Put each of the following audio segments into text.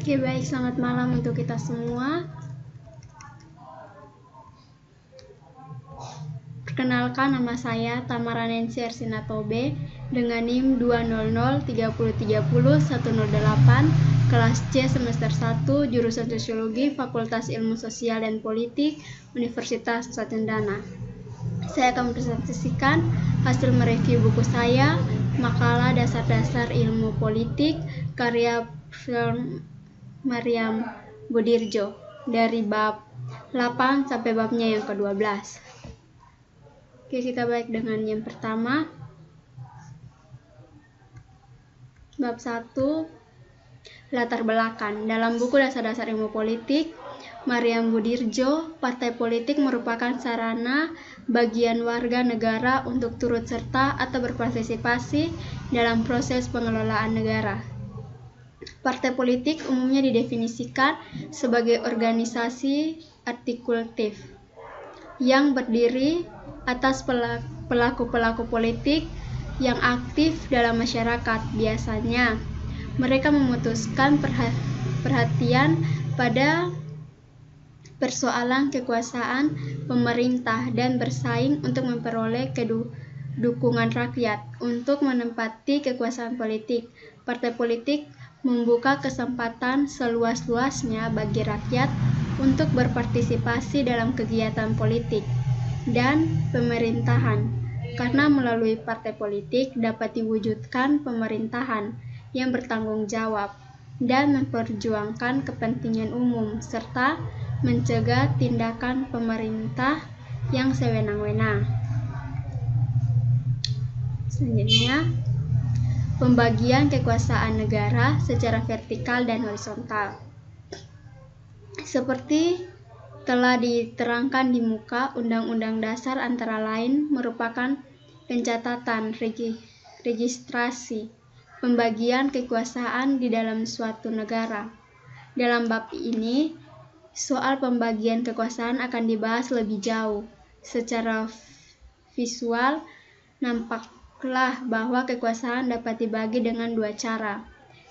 Oke, baik, selamat malam untuk kita semua. Perkenalkan, nama saya Tamara Nancy Arsinatobe dengan NIM 20030301008, kelas C semester 1, jurusan Sosiologi, Fakultas Ilmu Sosial dan Politik, Universitas Nusa Cendana. Saya akan mempresentasikan hasil mereview buku saya, Makalah Dasar-Dasar Ilmu Politik, karya Maryam Budirjo, dari bab 8 sampai babnya yang ke-12. Oke, kita balik dengan yang pertama. Bab 1, latar belakang. Dalam buku Dasar-Dasar Ilmu Politik, Maryam Budirjo, partai politik merupakan sarana bagian warga negara untuk turut serta atau berpartisipasi dalam proses pengelolaan negara. Partai politik umumnya didefinisikan sebagai organisasi artikulatif yang berdiri atas pelaku-pelaku politik yang aktif dalam masyarakat. Biasanya, mereka memutuskan perhatian pada persoalan kekuasaan pemerintah dan bersaing untuk memperoleh dukungan rakyat untuk menempati kekuasaan politik. Partai politik membuka kesempatan seluas-luasnya bagi rakyat untuk berpartisipasi dalam kegiatan politik dan pemerintahan, karena melalui partai politik dapat diwujudkan pemerintahan yang bertanggung jawab dan memperjuangkan kepentingan umum serta mencegah tindakan pemerintah yang sewenang-wenang. Selanjutnya, pembagian kekuasaan negara secara vertikal dan horizontal. Seperti telah diterangkan di muka, Undang-Undang Dasar antara lain merupakan pencatatan registrasi pembagian kekuasaan di dalam suatu negara. Dalam bab ini, soal pembagian kekuasaan akan dibahas lebih jauh. Secara visual, nampaklah bahwa kekuasaan dapat dibagi dengan dua cara.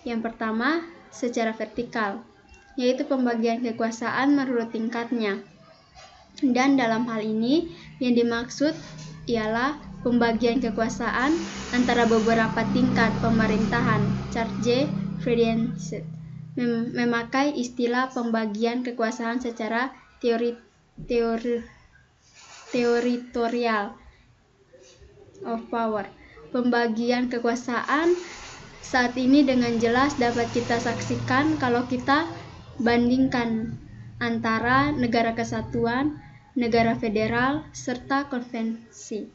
Yang pertama, secara vertikal, yaitu pembagian kekuasaan menurut tingkatnya. Dan dalam hal ini, yang dimaksud ialah pembagian kekuasaan antara beberapa tingkat pemerintahan. Charles J. Friedensett memakai istilah pembagian kekuasaan secara territorial of power. Pembagian kekuasaan saat ini dengan jelas dapat kita saksikan kalau kita bandingkan antara negara kesatuan, negara federal, serta konvensi.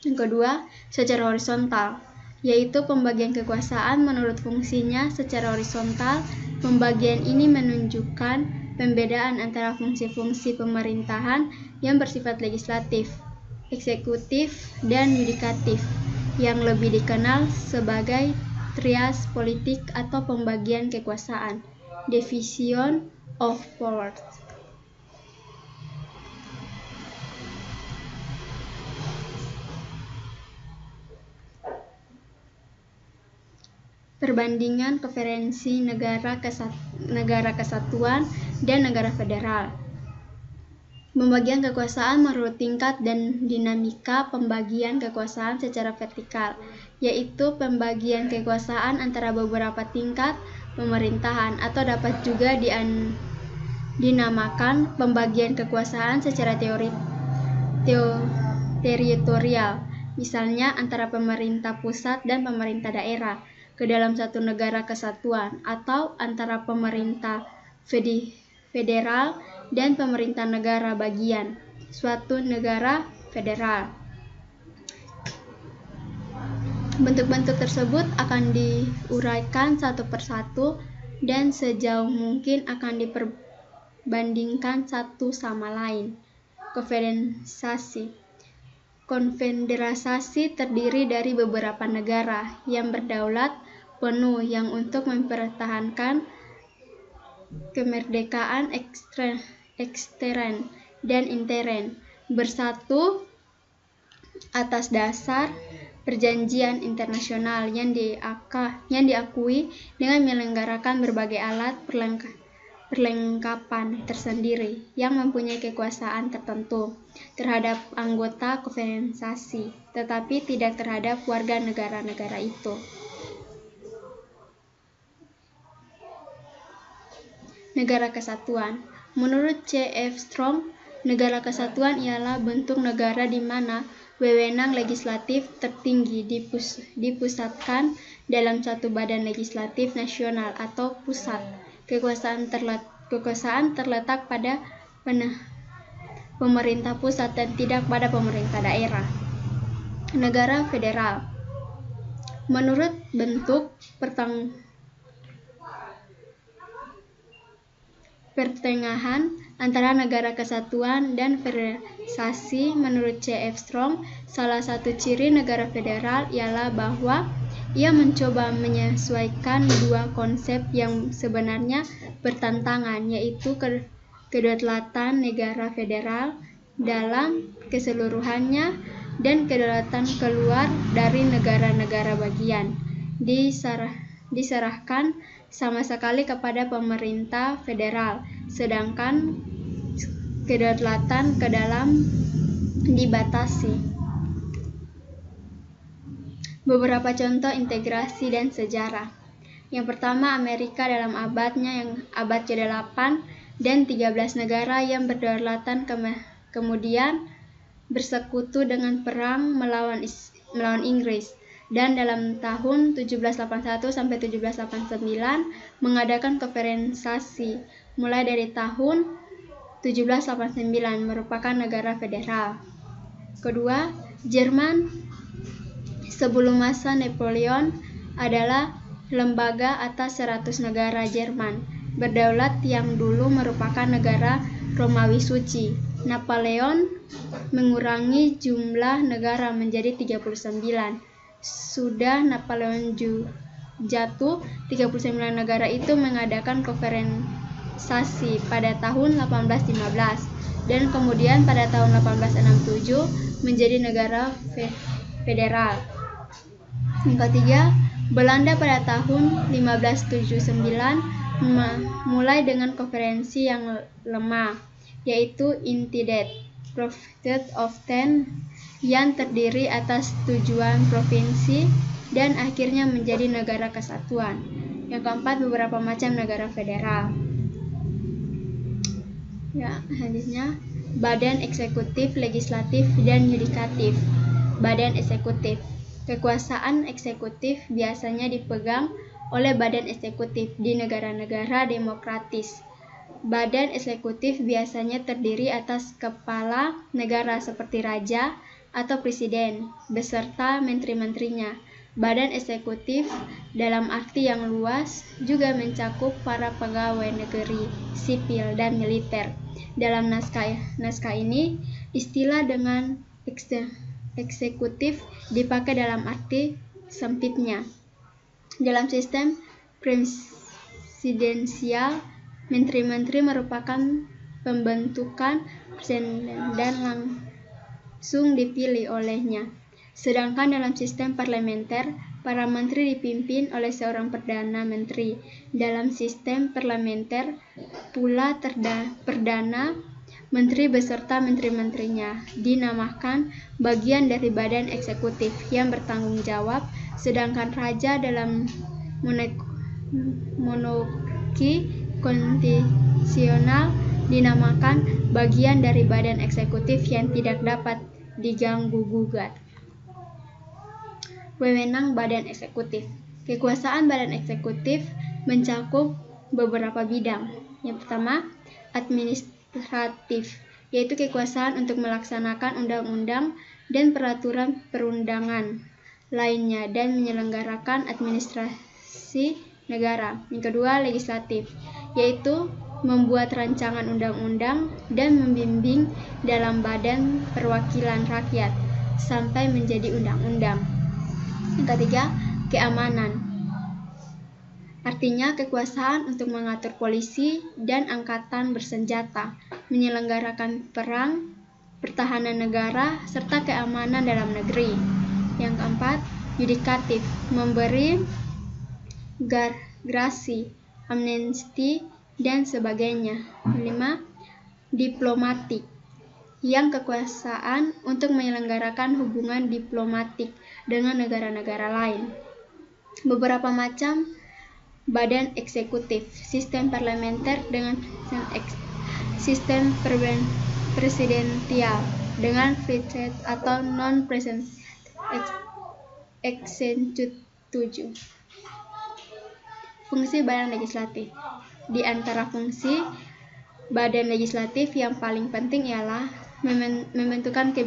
Yang kedua, secara horizontal, yaitu pembagian kekuasaan menurut fungsinya secara horizontal. Pembagian ini menunjukkan pembedaan antara fungsi-fungsi pemerintahan yang bersifat legislatif, eksekutif, dan yudikatif, yang lebih dikenal sebagai trias politik atau pembagian kekuasaan, division of powers. Perbandingan preferensi negara kesatuan dan negara federal. Pembagian kekuasaan menurut tingkat dan dinamika pembagian kekuasaan secara vertikal, yaitu pembagian kekuasaan antara beberapa tingkat pemerintahan, atau dapat juga dinamakan pembagian kekuasaan secara teritorial, misalnya antara pemerintah pusat dan pemerintah daerah ke dalam satu negara kesatuan, atau antara pemerintah federal dan pemerintah negara bagian suatu negara federal. Bentuk-bentuk tersebut akan diuraikan satu persatu dan sejauh mungkin akan diperbandingkan satu sama lain. Konfederasi terdiri dari beberapa negara yang berdaulat penuh yang untuk mempertahankan kemerdekaan ekstern dan intern bersatu atas dasar perjanjian internasional yang diakui dengan menyelenggarakan berbagai alat perlengkapan tersendiri yang mempunyai kekuasaan tertentu terhadap anggota konvensasi, tetapi tidak terhadap warga negara-negara itu. Negara kesatuan. Menurut C.F. Strong, negara kesatuan ialah bentuk negara di mana wewenang legislatif tertinggi dipusatkan dalam satu badan legislatif nasional atau pusat. Kekuasaan terletak pada pemerintah pusat dan tidak pada pemerintah daerah. Negara federal. Menurut bentuk pertengahan antara negara kesatuan dan federalisasi, menurut C.F. Strong, salah satu ciri negara federal ialah bahwa ia mencoba menyesuaikan dua konsep yang sebenarnya bertentangan, yaitu kedaulatan negara federal dalam keseluruhannya dan kedaulatan keluar dari negara-negara bagian diserahkan sama sekali kepada pemerintah federal, sedangkan kedaulatan ke dalam dibatasi. Beberapa contoh integrasi dan sejarah. Yang pertama, Amerika dalam abad ke-8 dan 13 negara yang berdaulatan kemudian bersekutu dengan perang melawan Inggris, dan dalam tahun 1781 sampai 1789 mengadakan konferensi. Mulai dari tahun 1789 merupakan negara federal. Kedua, Jerman sebelum masa Napoleon adalah lembaga atas 100 negara Jerman berdaulat yang dulu merupakan negara Romawi Suci. Napoleon mengurangi jumlah negara menjadi 39. Sudah Napoleon jatuh, 39 negara itu mengadakan konferensi pada tahun 1815 dan kemudian pada tahun 1867 menjadi negara federal. Yang ketiga, Belanda pada tahun 1579 mulai dengan konferensi yang lemah, yaitu Entente Protected of Ten, yang terdiri atas tujuan provinsi dan akhirnya menjadi negara kesatuan. Yang keempat, beberapa macam negara federal. Selanjutnya, badan eksekutif, legislatif, dan yudikatif. Badan eksekutif. Kekuasaan eksekutif biasanya dipegang oleh badan eksekutif di negara-negara demokratis. Badan eksekutif biasanya terdiri atas kepala negara seperti raja atau presiden beserta menteri-menterinya. Badan eksekutif dalam arti yang luas juga mencakup para pegawai negeri, sipil, dan militer. Dalam naskah ini, istilah dengan eksekutif dipakai dalam arti sempitnya. Dalam sistem presidensial, menteri-menteri merupakan pembentukan presiden dan langsung dipilih olehnya. Sedangkan dalam sistem parlementer, para menteri dipimpin oleh seorang perdana menteri. Dalam sistem parlementer pula perdana menteri beserta menteri-menterinya dinamakan bagian dari badan eksekutif yang bertanggung jawab, sedangkan raja dalam monarki konstitusional dinamakan bagian dari badan eksekutif yang tidak dapat diganggu-gugat. Wewenang badan eksekutif. Kekuasaan badan eksekutif mencakup beberapa bidang. Yang pertama, administratif, yaitu kekuasaan untuk melaksanakan undang-undang dan peraturan perundangan lainnya dan menyelenggarakan administrasi negara. Yang kedua, legislatif, yaitu membuat rancangan undang-undang dan membimbing dalam badan perwakilan rakyat sampai menjadi undang-undang. Yang ketiga, keamanan. Artinya kekuasaan untuk mengatur polisi dan angkatan bersenjata, menyelenggarakan perang, pertahanan negara, serta keamanan dalam negeri. Yang keempat, yudikatif, memberi gerasi, amnesti, dan sebagainya. 5. Diplomatik, yang kekuasaan untuk menyelenggarakan hubungan diplomatik dengan negara-negara lain. Beberapa macam badan eksekutif, sistem parlementer dengan sistem presidensial dengan free atau non-presidential executive. Fungsi badan legislatif. Di antara fungsi badan legislatif yang paling penting ialah membentukkan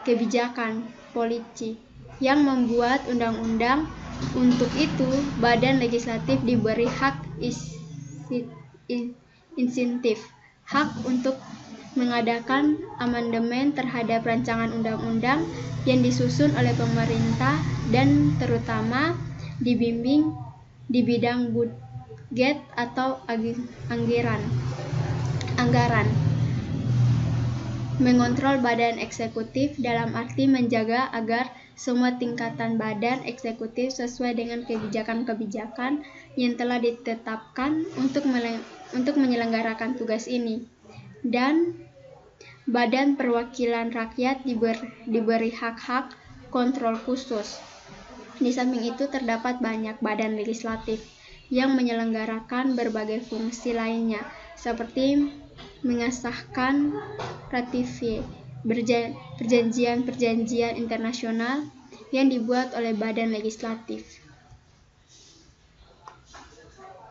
kebijakan politik yang membuat undang-undang. Untuk itu, badan legislatif diberi hak insentif, hak untuk mengadakan amandemen terhadap rancangan undang-undang yang disusun oleh pemerintah dan terutama dibimbing di bidang budget atau anggaran. Mengontrol badan eksekutif dalam arti menjaga agar semua tingkatan badan eksekutif sesuai dengan kebijakan-kebijakan yang telah ditetapkan untuk menyelenggarakan tugas ini. Dan badan perwakilan rakyat diberi hak-hak kontrol khusus. Di samping itu terdapat banyak badan legislatif yang menyelenggarakan berbagai fungsi lainnya, seperti mengesahkan, ratifik perjanjian internasional yang dibuat oleh badan legislatif.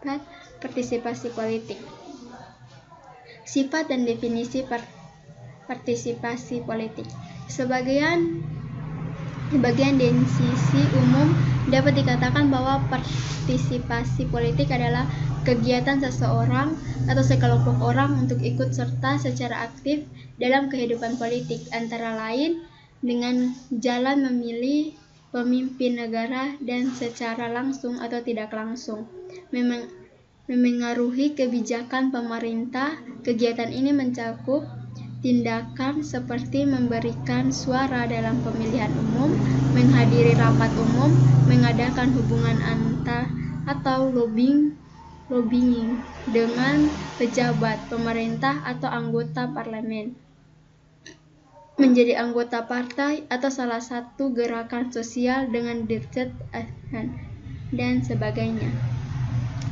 4. Partisipasi politik. Sifat dan definisi partisipasi politik. Sebagian definisi umum dapat dikatakan bahwa partisipasi politik adalah kegiatan seseorang atau sekelompok orang untuk ikut serta secara aktif dalam kehidupan politik, antara lain dengan jalan memilih pemimpin negara dan secara langsung atau tidak langsung memengaruhi kebijakan pemerintah. Kegiatan ini mencakup tindakan seperti memberikan suara dalam pemilihan umum, menghadiri rapat umum, mengadakan hubungan antar atau lobbying dengan pejabat pemerintah atau anggota parlemen, menjadi anggota partai atau salah satu gerakan sosial dengan direct dan sebagainya.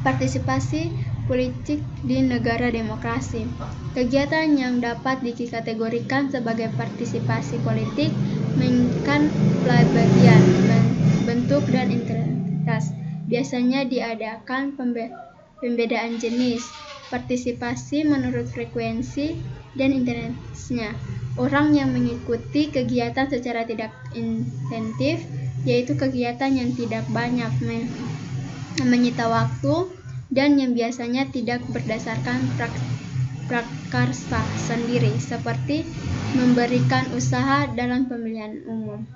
Partisipasi politik di negara demokrasi. Kegiatan yang dapat dikategorikan sebagai partisipasi politik menginginkan pelbagai bentuk dan intensitas. Biasanya diadakan pembedaan jenis partisipasi menurut frekuensi dan intensitasnya. Orang yang mengikuti kegiatan secara tidak intensif, yaitu kegiatan yang tidak banyak menyita waktu dan yang biasanya tidak berdasarkan prakarsa sendiri, seperti memberikan usaha dalam pemilihan umum.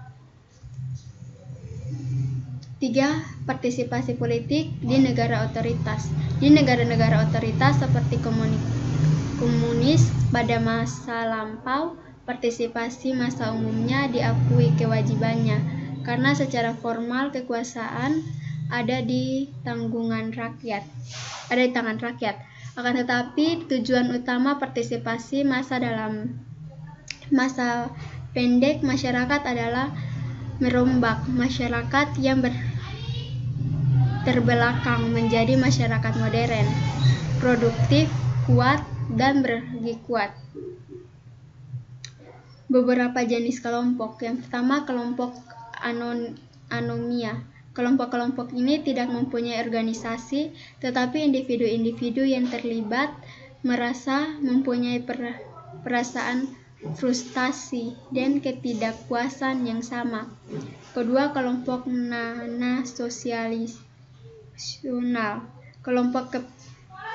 3. Partisipasi politik di negara otoritas. Di negara-negara otoritas seperti komunis pada masa lampau, partisipasi massa umumnya diakui kewajibannya, karena secara formal kekuasaan ada di tangan rakyat. Akan tetapi tujuan utama partisipasi massa dalam masa pendek masyarakat adalah merombak masyarakat yang terbelakang menjadi masyarakat modern, produktif, kuat, dan berbagi kuat. Beberapa jenis kelompok. Yang pertama, kelompok anomia. Kelompok-kelompok ini tidak mempunyai organisasi, tetapi individu-individu yang terlibat merasa mempunyai perasaan frustasi dan ketidakpuasan yang sama. Kedua, kelompok sosialisional. Kelompok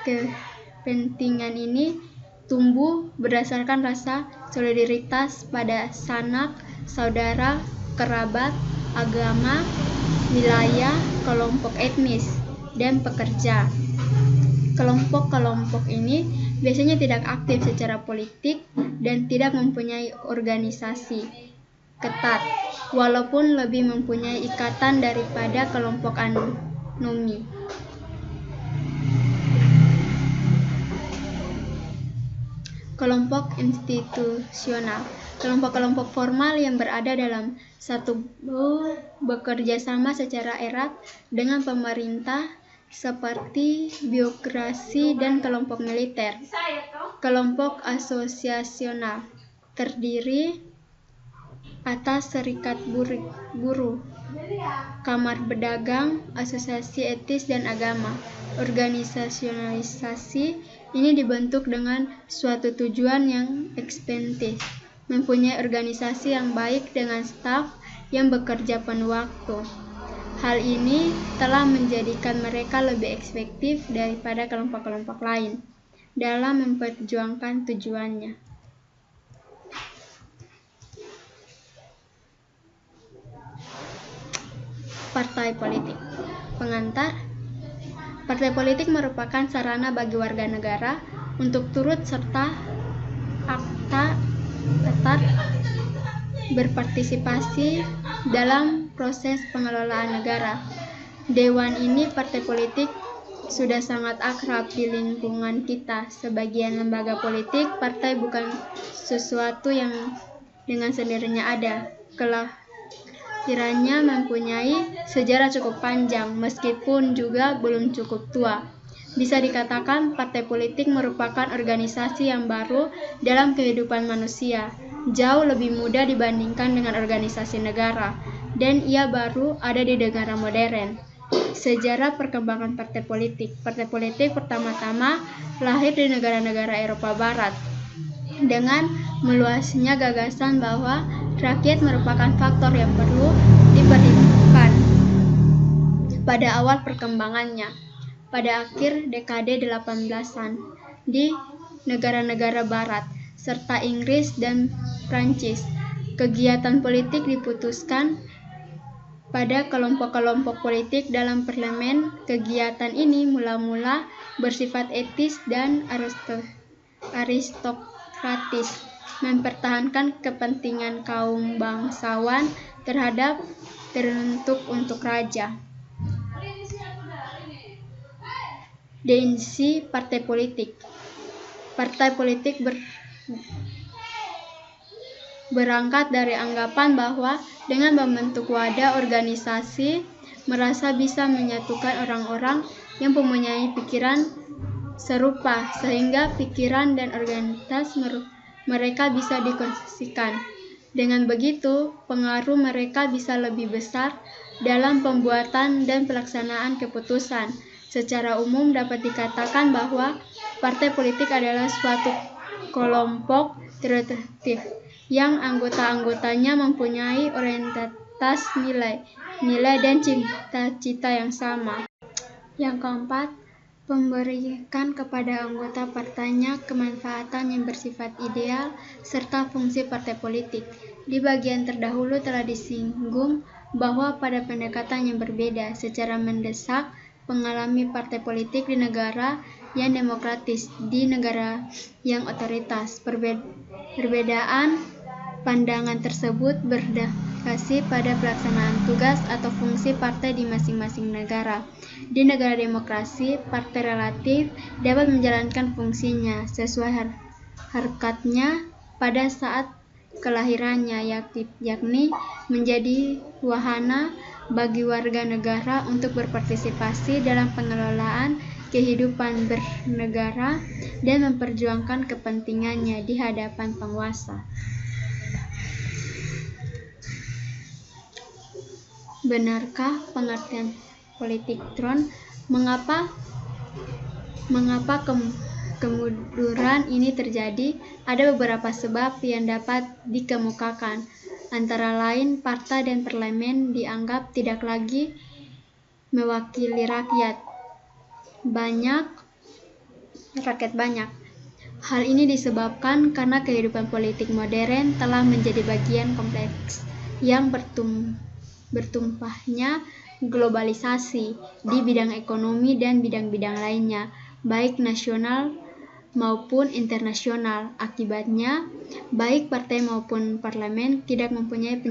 kepentingan ini tumbuh berdasarkan rasa solidaritas pada sanak, saudara, kerabat, agama, wilayah, kelompok etnis, dan pekerja. Kelompok-kelompok ini biasanya tidak aktif secara politik dan tidak mempunyai organisasi. ketat, walaupun lebih mempunyai ikatan daripada kelompok anomi. Kelompok institusional. Kelompok-kelompok formal yang berada dalam satu bekerja sama secara erat dengan pemerintah seperti birokrasi dan kelompok militer. Kelompok asosiasional terdiri atas serikat buruh, kamar pedagang, asosiasi etis dan agama. Organisasionalisasi ini dibentuk dengan suatu tujuan yang ekspansiv, mempunyai organisasi yang baik dengan staf yang bekerja penuh waktu. Hal ini telah menjadikan mereka lebih efektif daripada kelompok-kelompok lain dalam memperjuangkan tujuannya. Partai politik. Pengantar. Partai politik merupakan sarana bagi warga negara untuk turut serta aktif berpartisipasi dalam proses pengelolaan negara. Dewan ini partai politik sudah sangat akrab di lingkungan kita. Sebagian lembaga politik, partai bukan sesuatu yang dengan sendirinya ada. Kelahirannya mempunyai sejarah cukup panjang, meskipun juga belum cukup tua. Bisa dikatakan partai politik merupakan organisasi yang baru dalam kehidupan manusia, jauh lebih mudah dibandingkan dengan organisasi negara, dan ia baru ada di negara modern. Sejarah perkembangan partai politik. Partai politik pertama-tama lahir di negara-negara Eropa Barat dengan meluasnya gagasan bahwa rakyat merupakan faktor yang perlu diperhitungkan pada awal perkembangannya. Pada akhir dekade 18-an di negara-negara Barat serta Inggris dan Prancis, kegiatan politik diputuskan pada kelompok-kelompok politik dalam parlemen. Kegiatan ini mula-mula bersifat etis dan aristokratis, mempertahankan kepentingan kaum bangsawan terbentuk untuk raja. Definisi partai politik. Partai politik berangkat dari anggapan bahwa dengan membentuk wadah organisasi merasa bisa menyatukan orang-orang yang mempunyai pikiran serupa, sehingga pikiran dan organisasi mereka bisa dikonsumsikan. Dengan begitu, pengaruh mereka bisa lebih besar dalam pembuatan dan pelaksanaan keputusan. Secara umum dapat dikatakan bahwa partai politik adalah suatu kelompok tertentu yang anggota-anggotanya mempunyai orientasi nilai dan cita-cita yang sama. Yang keempat, memberikan kepada anggota partainya kemanfaatan yang bersifat ideal serta fungsi partai politik. Di bagian terdahulu telah disinggung bahwa pada pendekatan yang berbeda secara mendesak mengalami partai politik di negara yang demokratis, di negara yang otoritas. Perbedaan pandangan tersebut berdasar pada pelaksanaan tugas atau fungsi partai di masing-masing negara. Di negara demokrasi, partai relatif dapat menjalankan fungsinya sesuai harkatnya pada saat kelahirannya, yakni menjadi wahana bagi warga negara untuk berpartisipasi dalam pengelolaan kehidupan bernegara dan memperjuangkan kepentingannya di hadapan penguasa. Benarkah pengertian politik tron? Mengapa kemunduran ini terjadi? Ada beberapa sebab yang dapat dikemukakan. Antara lain, partai dan parlemen dianggap tidak lagi mewakili rakyat banyak. Hal ini disebabkan karena kehidupan politik modern telah menjadi bagian kompleks yang bertumpahnya globalisasi di bidang ekonomi dan bidang-bidang lainnya, baik nasional maupun internasional. Akibatnya, baik partai maupun parlemen tidak mempunyai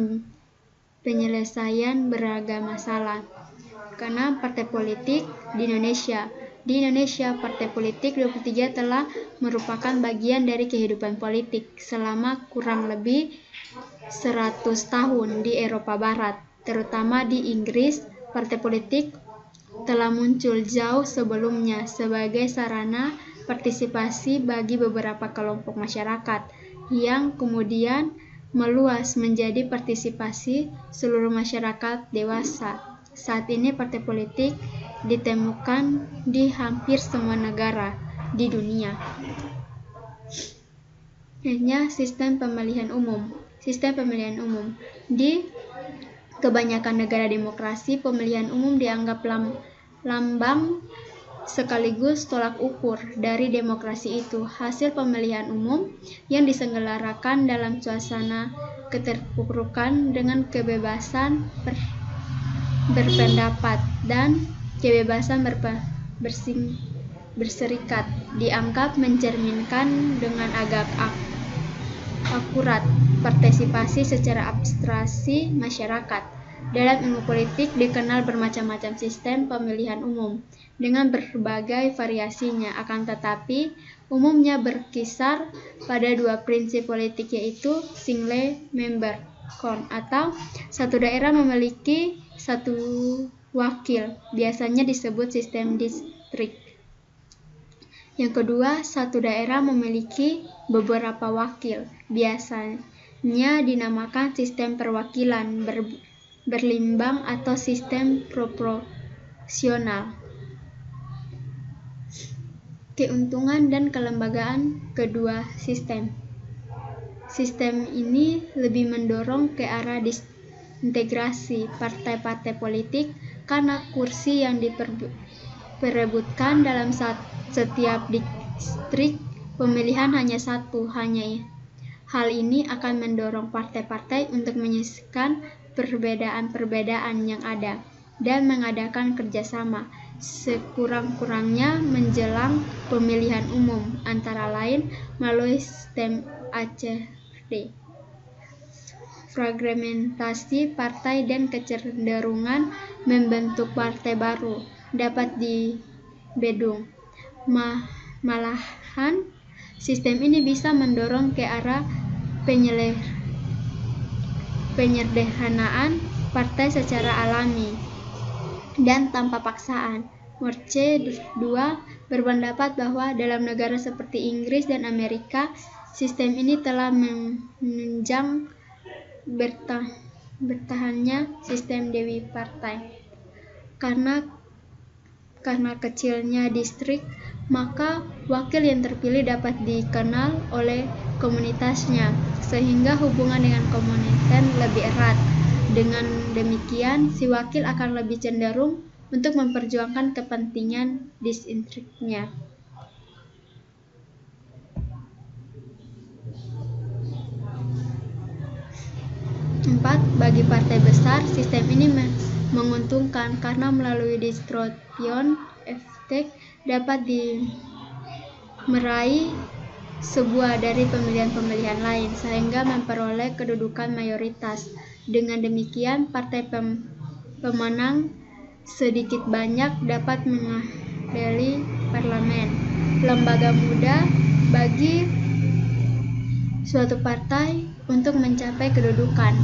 penyelesaian beragam masalah. Karena partai politik di Indonesia, partai politik 23 telah merupakan bagian dari kehidupan politik selama kurang lebih 100 tahun di Eropa Barat, terutama di Inggris. Partai politik telah muncul jauh sebelumnya sebagai sarana partisipasi bagi beberapa kelompok masyarakat yang kemudian meluas menjadi partisipasi seluruh masyarakat dewasa. Saat ini partai politik ditemukan di hampir semua negara di dunia. Hanya sistem pemilihan umum. Di kebanyakan negara demokrasi, pemilihan umum dianggap lambang sekaligus tolak ukur dari demokrasi itu. Hasil pemilihan umum yang diselenggarakan dalam suasana keterpurukan dengan kebebasan berpendapat dan kebebasan berserikat dianggap mencerminkan dengan agak akurat partisipasi secara abstraksi masyarakat. Dalam ilmu politik dikenal bermacam-macam sistem pemilihan umum dengan berbagai variasinya, akan tetapi umumnya berkisar pada dua prinsip politik, yaitu single member count atau satu daerah memiliki satu wakil, biasanya disebut sistem distrik. Yang kedua, satu daerah memiliki beberapa wakil, biasanya dinamakan sistem perwakilan berlimbang atau sistem proporsional. Keuntungan dan kelembagaan kedua sistem. Sistem ini lebih mendorong ke arah integrasi partai-partai politik karena kursi yang diperebutkan dalam setiap distrik pemilihan hanya satu. Hal ini akan mendorong partai-partai untuk menyisihkan perbedaan-perbedaan yang ada dan mengadakan kerjasama sekurang-kurangnya menjelang pemilihan umum, antara lain melalui sistem ACD. Fragmentasi partai dan kecenderungan membentuk partai baru dapat dibendung. Malahan, sistem ini bisa mendorong ke arah penyederhanaan partai secara alami dan tanpa paksaan. Morce II berpendapat bahwa dalam negara seperti Inggris dan Amerika, sistem ini telah menunjang bertahannya sistem Dewi Partai. Karena kecilnya distrik, maka wakil yang terpilih dapat dikenal oleh komunitasnya, sehingga hubungan dengan komunitas lebih erat. Dengan demikian, si wakil akan lebih cenderung untuk memperjuangkan kepentingan distriknya. 4. Bagi partai besar, sistem ini menguntungkan karena melalui distortion efek dapat meraih sebuah dari pemilihan-pemilihan lain sehingga memperoleh kedudukan mayoritas. Dengan demikian, partai pemenang sedikit banyak dapat mengadili parlemen, lembaga mudah bagi suatu partai untuk mencapai kedudukan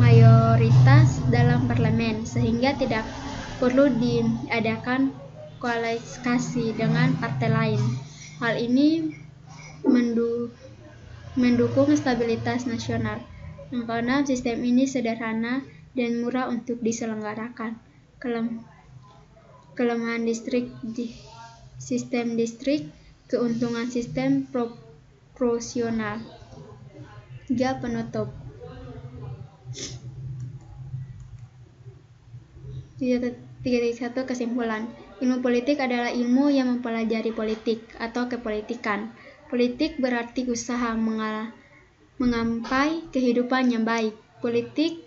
mayoritas dalam parlemen, sehingga tidak perlu diadakan koalisi dengan partai lain. Hal ini mendukung stabilitas nasional. Yang keenam, sistem ini sederhana dan murah untuk diselenggarakan. Kelemahan sistem distrik, keuntungan sistem proporsional. 3. Penutup. 3.1 Kesimpulan. Ilmu politik adalah ilmu yang mempelajari politik atau kepolitikan. Politik berarti usaha mengampai kehidupan yang baik. Politik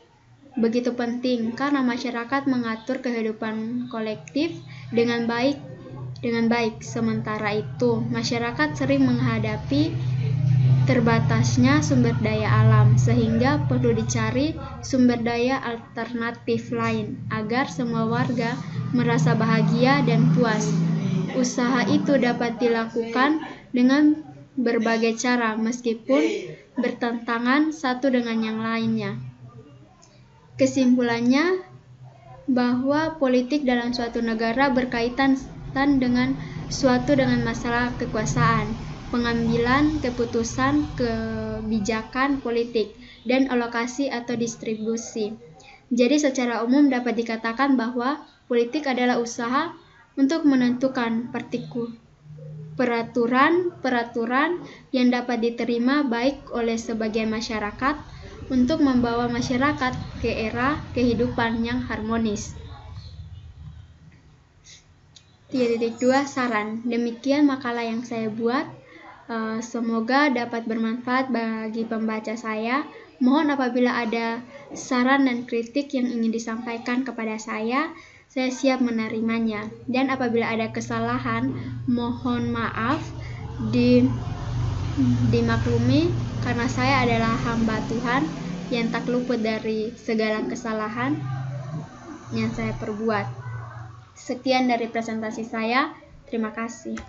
begitu penting karena masyarakat mengatur kehidupan kolektif dengan baik dengan baik. Sementara itu, masyarakat sering menghadapi terbatasnya sumber daya alam, sehingga perlu dicari sumber daya alternatif lain agar semua warga merasa bahagia dan puas. Usaha itu dapat dilakukan dengan berbagai cara, meskipun bertentangan satu dengan yang lainnya. Kesimpulannya, bahwa politik dalam suatu negara berkaitan dengan masalah kekuasaan, pengambilan keputusan kebijakan politik, dan alokasi atau distribusi. Jadi secara umum dapat dikatakan bahwa politik adalah usaha untuk menentukan peraturan yang dapat diterima baik oleh sebagian masyarakat untuk membawa masyarakat ke era kehidupan yang harmonis. 3.2 Saran. Demikian makalah yang saya buat. Semoga dapat bermanfaat bagi pembaca saya. Mohon apabila ada saran dan kritik yang ingin disampaikan kepada saya siap menerimanya. Dan apabila ada kesalahan, mohon maaf dimaklumi, karena saya adalah hamba Tuhan yang tak luput dari segala kesalahan yang saya perbuat. Sekian dari presentasi saya. Terima kasih.